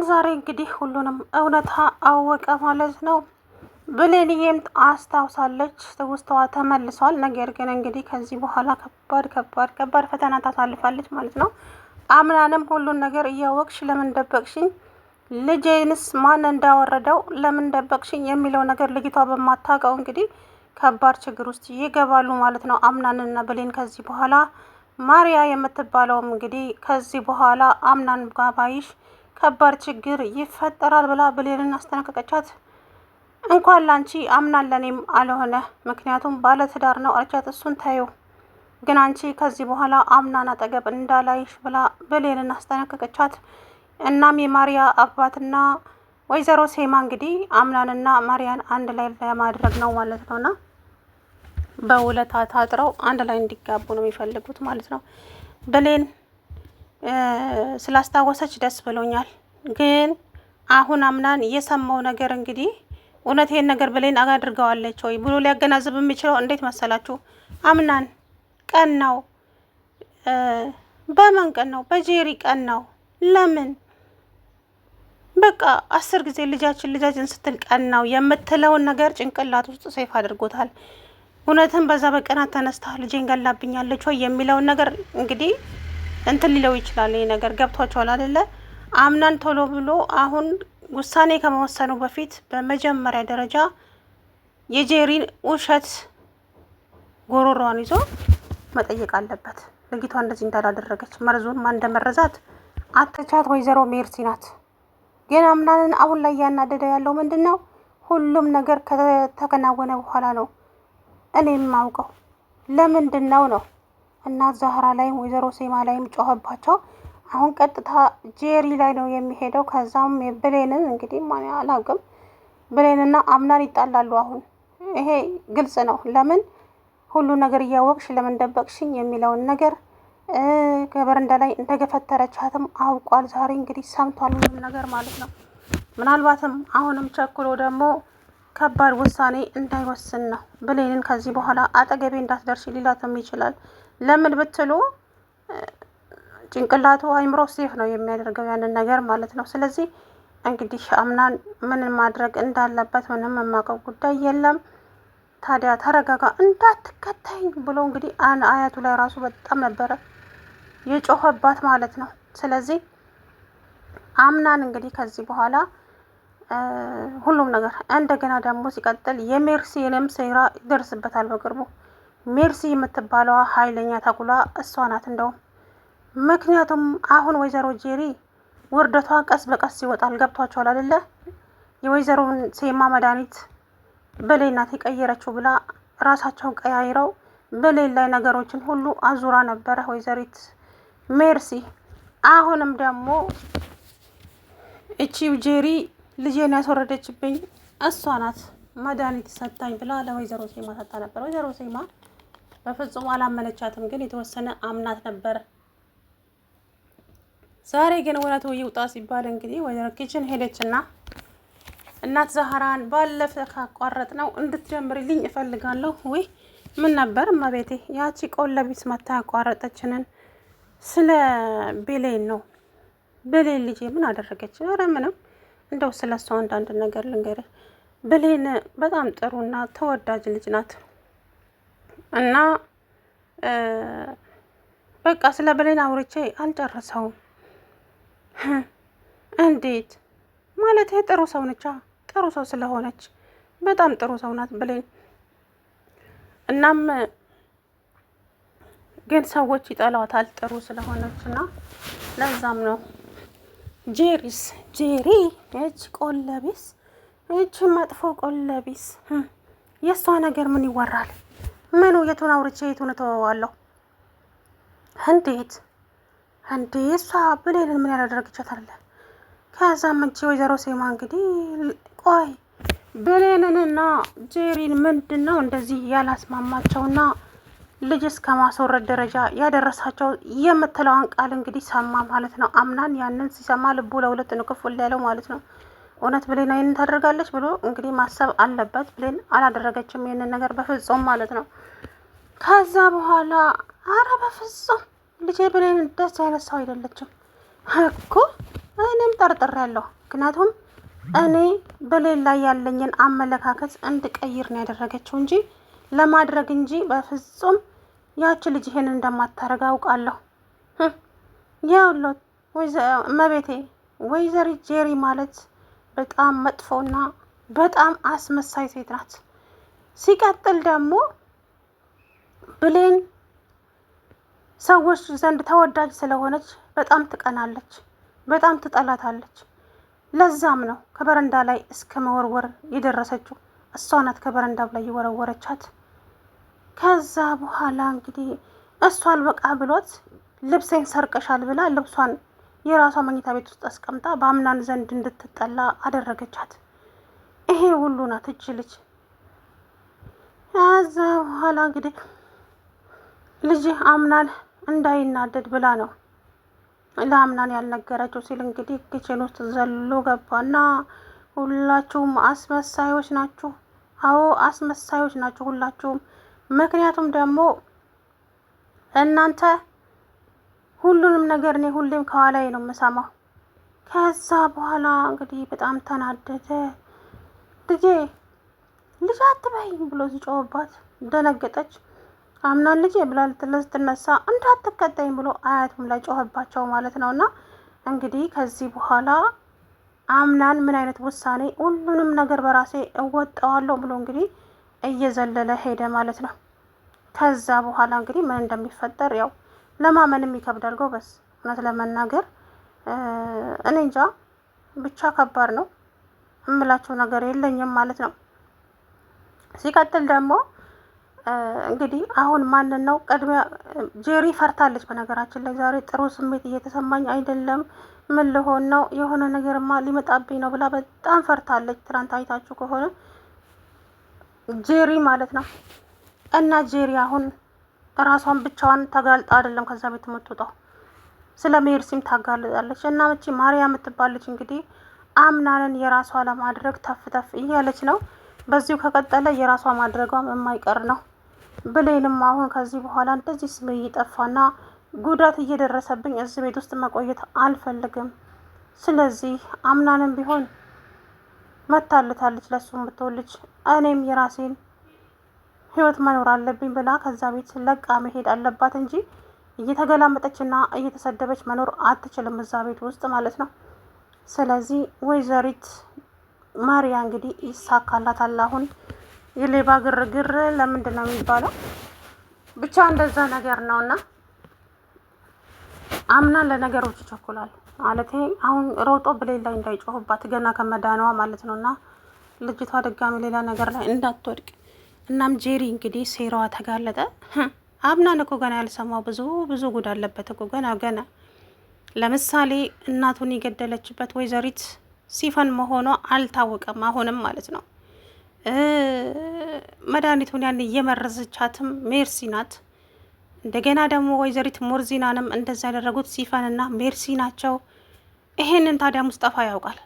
ዛሬ እንግዲህ ሁሉንም እውነታ አወቀ ማለት ነው። ብሌንዬም አስታውሳለች፣ ትውስታዋ ተመልሷል። ነገር ግን እንግዲህ ከዚህ በኋላ ከባድ ፈተና ታሳልፋለች ማለት ነው። አምናንም ሁሉን ነገር እያወቅሽ ለምን ደበቅሽኝ? ልጄንስ ማን እንዳወረደው ለምን ደበቅሽኝ? የሚለው ነገር ልጅቷ በማታውቀው እንግዲህ ከባድ ችግር ውስጥ ይገባሉ ማለት ነው። አምናንና ብሌን ከዚህ በኋላ ማሪያ የምትባለውም እንግዲህ ከዚህ በኋላ አምናን ጋባይሽ ከባድ ችግር ይፈጠራል ብላ ብሌንን አስጠነቀቀቻት። እንኳን ላንቺ አምናን ለኔም አልሆነ፣ ምክንያቱም ባለትዳር ነው አለቻት። እሱን ታዩ ግን አንቺ ከዚህ በኋላ አምናን አጠገብ እንዳላይሽ ብላ ብሌንን አስጠነቀቀቻት። እናም የማሪያ አባትና ወይዘሮ ሴማ እንግዲህ አምናንና ማሪያን አንድ ላይ ለማድረግ ነው ማለት ነውና በውለታ ታጥረው አንድ ላይ እንዲጋቡ ነው የሚፈልጉት ማለት ነው። ብሌን ስላስታወሰች ደስ ብሎኛል። ግን አሁን አምናን የሰማው ነገር እንግዲህ እውነት ይሄን ነገር ብሌን አድርገዋለች ወይ ብሎ ሊያገናዝብ የሚችለው እንዴት መሰላችሁ? አምናን ቀን ነው። በማን ቀን ነው? በጄሪ ቀን ነው። ለምን በቃ 10 ጊዜ ልጃችን ስትል ቀን ነው የምትለውን ነገር ጭንቅላት ውስጥ ሴፍ አድርጎታል። እውነትም በዛ በቀናት ተነስታ ልጄን ገላብኛለች ወይ የሚለውን ነገር እንግዲህ እንትን ሊለው ይችላል። ይሄ ነገር ገብቷቸዋል አይደለ? አምናን ቶሎ ብሎ አሁን ውሳኔ ከመወሰኑ በፊት በመጀመሪያ ደረጃ የጄሪን ውሸት ጎሮሯን ይዞ መጠየቅ አለበት። ልጅቷ እንደዚህ እንዳላደረገች መርዙን ማን እንደመረዛት አትቻት ወይዘሮ ሜርሲ ናት። ግን አምናንን አሁን ላይ ያናደደ ያለው ምንድን ነው? ሁሉም ነገር ከተከናወነ በኋላ ነው እኔም ማውቀው ለምንድን ነው እናት ዛህራ ላይም ወይዘሮ ሴማ ላይም ጮኸባቸው። አሁን ቀጥታ ጄሪ ላይ ነው የሚሄደው። ከዛም ብሌንን እንግዲህ ማን አላውቅም፣ ብሌንና አምናን ይጣላሉ። አሁን ይሄ ግልጽ ነው። ለምን ሁሉ ነገር እያወቅሽ ለምን ደበቅሽኝ የሚለውን ነገር ከበረንዳ ላይ እንደገፈተረቻትም አውቋል። ዛሬ እንግዲህ ሰምቷል ሁሉም ነገር ማለት ነው። ምናልባትም አሁንም ቸኩሎ ደግሞ ከባድ ውሳኔ እንዳይወስን ነው። ብሌንን ከዚህ በኋላ አጠገቤ እንዳትደርሽ ሊላትም ይችላል። ለምን ብትሉ ጭንቅላቱ አይምሮ ሴፍ ነው የሚያደርገው ያንን ነገር ማለት ነው። ስለዚህ እንግዲህ አምናን ምን ማድረግ እንዳለበት ምንም የማውቀው ጉዳይ የለም። ታዲያ ተረጋጋ እንዳትከታኝ ብሎ እንግዲህ አያቱ ላይ ራሱ በጣም ነበረ የጮኸባት ማለት ነው። ስለዚህ አምናን እንግዲህ ከዚህ በኋላ ሁሉም ነገር እንደገና ደግሞ ሲቀጥል የሜርሲንም ሴራ ይደርስበታል በቅርቡ። ሜርሲ የምትባለዋ ኃይለኛ ተኩላ እሷ ናት እንደውም። ምክንያቱም አሁን ወይዘሮ ጄሪ ውርደቷ ቀስ በቀስ ይወጣል። ገብቷቸዋል አይደለ? የወይዘሮውን ሴማ መድኃኒት ብሌን ናት የቀየረችው ብላ ራሳቸውን ቀያይረው ብሌን ላይ ነገሮችን ሁሉ አዙራ ነበረ ወይዘሪት ሜርሲ። አሁንም ደግሞ እቺው ጄሪ ልጄን ያስወረደችብኝ እሷ ናት መድኃኒት ሰጣኝ ብላ ለወይዘሮ ሴማ ሰጣ ነበር። ወይዘሮ ሴማ በፍጹም አላመነቻትም፣ ግን የተወሰነ አምናት ነበር። ዛሬ ግን እውነቱ ይውጣ ሲባል እንግዲህ ወይዘሮ ኪችን ሄደችና እናት ዛህራን ባለፈ ካቋረጥ ነው እንድትጀምርልኝ እፈልጋለሁ። ወይ ምን ነበር እመቤቴ? ያቺ ቆለቢስ መታ ያቋረጠችንን ስለ ብሌን ነው። ብሌን ልጄ ምን አደረገች? ኧረ ምንም፣ እንደው ስለ እሷ አንዳንድ ነገር ልንገርህ። ብሌን በጣም ጥሩና ተወዳጅ ልጅ ናት እና በቃ ስለ ብሌን አውርቼ አልጨረሰውም። እንዴት ማለት? ጥሩ ሰው ነቻ። ጥሩ ሰው ስለሆነች በጣም ጥሩ ሰው ናት ብሌን። እናም ግን ሰዎች ይጠሏታል ጥሩ ስለሆነች እና ለዛም ነው። ጄሪ እች ቆለቢስ፣ እች መጥፎ ቆለቢስ፣ የእሷ ነገር ምን ይወራል? ምኑ የቱን አውርቼ የቱን እተወዋለሁ? እንዴት እሷ ብሌንን ምን ያላደረገቻት አለ? ከዛም እቺ ወይዘሮ ሴማ እንግዲህ ቆይ ብሌንንና ጄሪን ምንድን ነው እንደዚህ ያላስማማቸውና ልጅ እስከ ማስወረድ ደረጃ ያደረሳቸው የምትለውን ቃል እንግዲህ ሰማ ማለት ነው። አምናን ያንን ሲሰማ ልቡ ለሁለት ነው ክፍል ያለው ማለት ነው። እውነት ብሌን ይህንን ታደርጋለች ብሎ እንግዲህ ማሰብ አለበት። ብሌን አላደረገችም ይህንን ነገር በፍጹም ማለት ነው። ከዛ በኋላ አረ በፍጹም ልጄ ብሌን ደስ አይነት ሰው አይደለችም እኮ እኔም ጠርጥሬያለሁ። ምክንያቱም እኔ ብሌን ላይ ያለኝን አመለካከት እንድቀይር ነው ያደረገችው እንጂ ለማድረግ እንጂ በፍጹም ያቺ ልጅ ይሄን እንደማታረግ አውቃለሁ። ያውሎት እመቤቴ ወይዘሪት ጄሪ ማለት በጣም መጥፎና በጣም አስመሳይ ሴት ናት። ሲቀጥል ደግሞ ብሌን ሰዎች ዘንድ ተወዳጅ ስለሆነች በጣም ትቀናለች፣ በጣም ትጠላታለች። ለዛም ነው ከበረንዳ ላይ እስከ መወርወር የደረሰችው። እሷ ናት ከበረንዳ ላይ የወረወረቻት። ከዛ በኋላ እንግዲህ እሷ አልበቃ ብሎት ልብሴን ሰርቀሻል ብላ ልብሷን የራሷ መኝታ ቤት ውስጥ አስቀምጣ በአምናን ዘንድ እንድትጠላ አደረገቻት። ይሄ ሁሉ ናት እች ልጅ። ከዛ በኋላ እንግዲህ ልጅ አምናን እንዳይናደድ ብላ ነው ለአምናን ያልነገረችው ሲል እንግዲህ ኪችን ውስጥ ዘሎ ገባና ሁላችሁም አስመሳዮች ናችሁ። አዎ አስመሳዮች ናችሁ ሁላችሁም። ምክንያቱም ደግሞ እናንተ ሁሉንም ነገር እኔ ሁሌም ከኋላዬ ነው የምሰማው። ከዛ በኋላ እንግዲህ በጣም ተናደደ። ልጄ አትበይኝ ብሎ ሲጮህባት ደነገጠች። አምናን ልጄ ብላ ስትነሳ እንዳትከተኝ ብሎ አያቱም ላይ ጮህባቸው ማለት ነው። እና እንግዲህ ከዚህ በኋላ አምናን ምን አይነት ውሳኔ ሁሉንም ነገር በራሴ እወጣዋለሁ ብሎ እንግዲህ እየዘለለ ሄደ ማለት ነው። ከዛ በኋላ እንግዲህ ምን እንደሚፈጠር ያው ለማመንም ይከብዳል ጎበዝ። እውነት ለመናገር እኔ እንጃ ብቻ ከባድ ነው። እምላችሁ ነገር የለኝም ማለት ነው። ሲቀጥል ደግሞ እንግዲህ አሁን ማንን ነው ቅድሚያ? ጄሪ ፈርታለች። በነገራችን ላይ ዛሬ ጥሩ ስሜት እየተሰማኝ አይደለም። ምን ልሆን ነው? የሆነ ነገርማ ሊመጣብኝ ነው ብላ በጣም ፈርታለች። ትናንት አይታችሁ ከሆነ ጄሪ ማለት ነው። እና ጄሪ አሁን ራሷን ብቻዋን ተጋልጣ አይደለም ከዛ ቤት የምትወጣው፣ ስለ ሜርሲም ታጋልጣለች። እና መቼ ማርያ የምትባለች እንግዲህ አምናንን የራሷ ለማድረግ ተፍ ተፍ እያለች ነው። በዚሁ ከቀጠለ የራሷ ማድረጓም የማይቀር ነው። ብሌንም አሁን ከዚህ በኋላ እንደዚህ ስሜ እየጠፋና ጉዳት እየደረሰብኝ እዚህ ቤት ውስጥ መቆየት አልፈልግም። ስለዚህ አምናንም ቢሆን መታልታለች ለሱም ብትወልጅ እኔም የራሴን ህይወት መኖር አለብኝ ብላ ከዛ ቤት ለቃ መሄድ አለባት እንጂ እየተገላመጠችና እየተሰደበች መኖር አትችልም እዛ ቤት ውስጥ ማለት ነው። ስለዚህ ወይዘሪት ማርያ እንግዲህ ይሳካላታል። አሁን የሌባ ግርግር ለምንድን ነው የሚባለው? ብቻ እንደዛ ነገር ነውና አምናን ለነገሮች ይቸኩላል ማለት አሁን ሮጦ ብሌን ላይ እንዳይጮህባት ገና ከመዳኗ ማለት ነውና ልጅቷ ድጋሚ ሌላ ነገር ላይ እንዳትወድቅ። እናም ጄሪ እንግዲህ ሴራዋ ተጋለጠ። አምናን እኮ ገና ያልሰማው ብዙ ጉድ አለበት እኮ ገና ለምሳሌ እናቱን የገደለችበት ወይዘሪት ሲፈን መሆኗ አልታወቀም አሁንም ማለት ነው። መድኃኒቱን ያን እየመረዘቻትም ሜርሲ ናት። እንደገና ደግሞ ወይዘሪት ሞርዚናንም እንደዛ ያደረጉት ሲፈንና ሜርሲ ናቸው። ይሄንን ታዲያ ሙስጠፋ ያውቃል።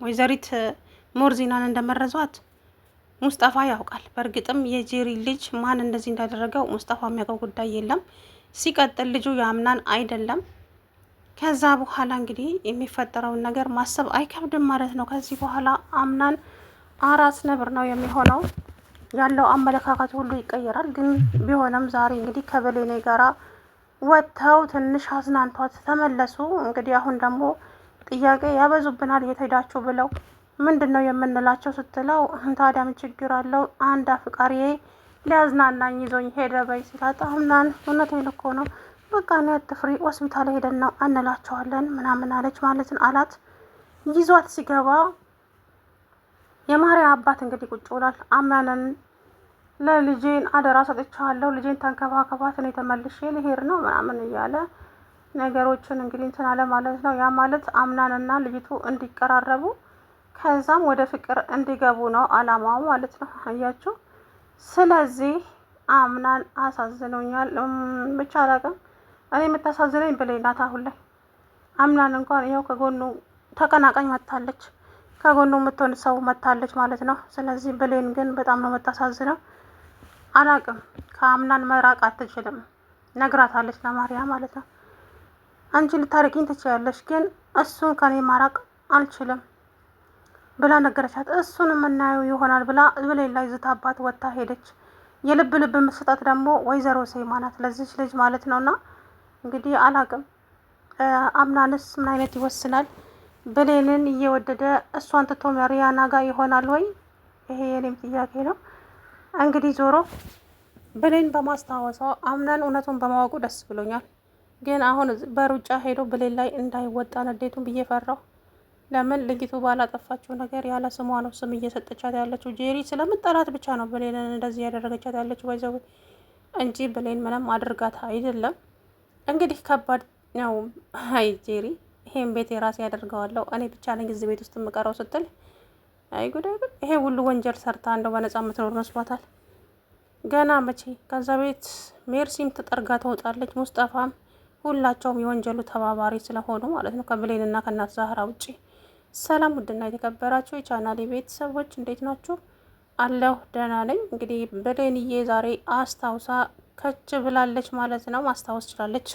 ወይዘሪት ሞርዚናን እንደመረዟት ሙስጠፋ ያውቃል። በእርግጥም የጄሪ ልጅ ማን እንደዚህ እንዳደረገው ሙስጠፋ የሚያውቀው ጉዳይ የለም። ሲቀጥል ልጁ የአምናን አይደለም። ከዛ በኋላ እንግዲህ የሚፈጠረውን ነገር ማሰብ አይከብድም ማለት ነው። ከዚህ በኋላ አምናን አራስ ነብር ነው የሚሆነው። ያለው አመለካከት ሁሉ ይቀየራል። ግን ቢሆንም ዛሬ እንግዲህ ከበሌኔ ጋራ ወጥተው ትንሽ አዝናንቷት ተመለሱ። እንግዲህ አሁን ደግሞ ጥያቄ ያበዙብናል የት ሄዳችሁ ብለው ምንድን ነው የምንላቸው ስትለው ታዲያ ምን ችግር አለው አንድ አፍቃሪዬ ሊያዝናናኝ ይዞኝ ሄደ በይ ሲላት አምናን እውነቴን እኮ ነው በቃ እኔ አትፍሪ ሆስፒታል ሄደን ነው እንላቸዋለን ምናምን አለች ማለት አላት። ይዟት ሲገባ የማርያ አባት እንግዲህ ቁጭ ብሏል። አምናንን ለልጄን አደራ ሰጥቻለሁ፣ ልጄን ተንከባከባት፣ እኔ ተመልሼ ልሄድ ነው ምናምን እያለ ነገሮችን እንግዲህ እንትን አለ ማለት ነው። ያ ማለት አምናንና ልጅቱ እንዲቀራረቡ ከዛም ወደ ፍቅር እንዲገቡ ነው አላማው ማለት ነው። አያችሁ። ስለዚህ አምናን አሳዝኖኛል። ብቻ አላውቅም እኔ የምታሳዝነኝ ብሌን ናት። አሁን ላይ አምናን እንኳን ይኸው ከጎኑ ተቀናቃኝ መታለች፣ ከጎኑ የምትሆን ሰው መታለች ማለት ነው። ስለዚህ ብሌን ግን በጣም ነው የምታሳዝነው። አላውቅም ከአምናን መራቅ አትችልም፣ ነግራታለች ለማርያ ማለት ነው። አንቺ ልታረቂኝ ትችያለሽ፣ ግን እሱን ከኔ ማራቅ አልችልም ብላ ነገረቻት። እሱን የምናየው ይሆናል ብላ ብሌን ላይ ዝታባት ወጥታ ሄደች። የልብ ልብ መስጠት ደግሞ ወይዘሮ ሴማ ናት ለዚች ልጅ ማለት ነውና እንግዲህ አላቅም አምናንስ ምን አይነት ይወስናል። ብሌንን እየወደደ እሷን ትቶ መሪያና ጋር ይሆናል ወይ? ይሄ የኔም ጥያቄ ነው። እንግዲህ ዞሮ ብሌን በማስታወሷ አምናን እውነቱን በማወቁ ደስ ብሎኛል። ግን አሁን በሩጫ ሄዶ ብሌን ላይ እንዳይወጣ ንዴቱን ብዬ ፈራሁ። ለምን ልጅቱ ባላጠፋችው ነገር ያለ ስሟ ነው ስም እየሰጠቻት ያለችው። ጄሪ ስለምጠላት ብቻ ነው ብሌንን እንደዚህ ያደረገቻት ያለችው ወይዘው እንጂ ብሌን ምንም አድርጋት አይደለም። እንግዲህ ከባድ ነው። አይ ጄሪ ይሄን ቤት የራሴ ያደርገዋለሁ እኔ ብቻ ነኝ እዚህ ቤት ውስጥ የምቀረው ስትል፣ አይ ጉዳይ ግን ይሄ ሁሉ ወንጀል ሰርታ እንደው በነጻ የምትኖር መስሏታል። ገና መቼ ከዛ ቤት ሜርሲም ተጠርጋ ትወጣለች። ሙስጠፋም ሁላቸውም የወንጀሉ ተባባሪ ስለሆኑ ማለት ነው ከብሌንና ከእናት ዛህራ ውጪ። ሰላም ውድና የተከበራችሁ የቻናሌ ቤተሰቦች እንዴት ናችሁ? አለሁ ደህና ነኝ። እንግዲህ ብሌንዬ ዛሬ አስታውሳ ከች ብላለች ማለት ነው። ማስታወስ ችላለች።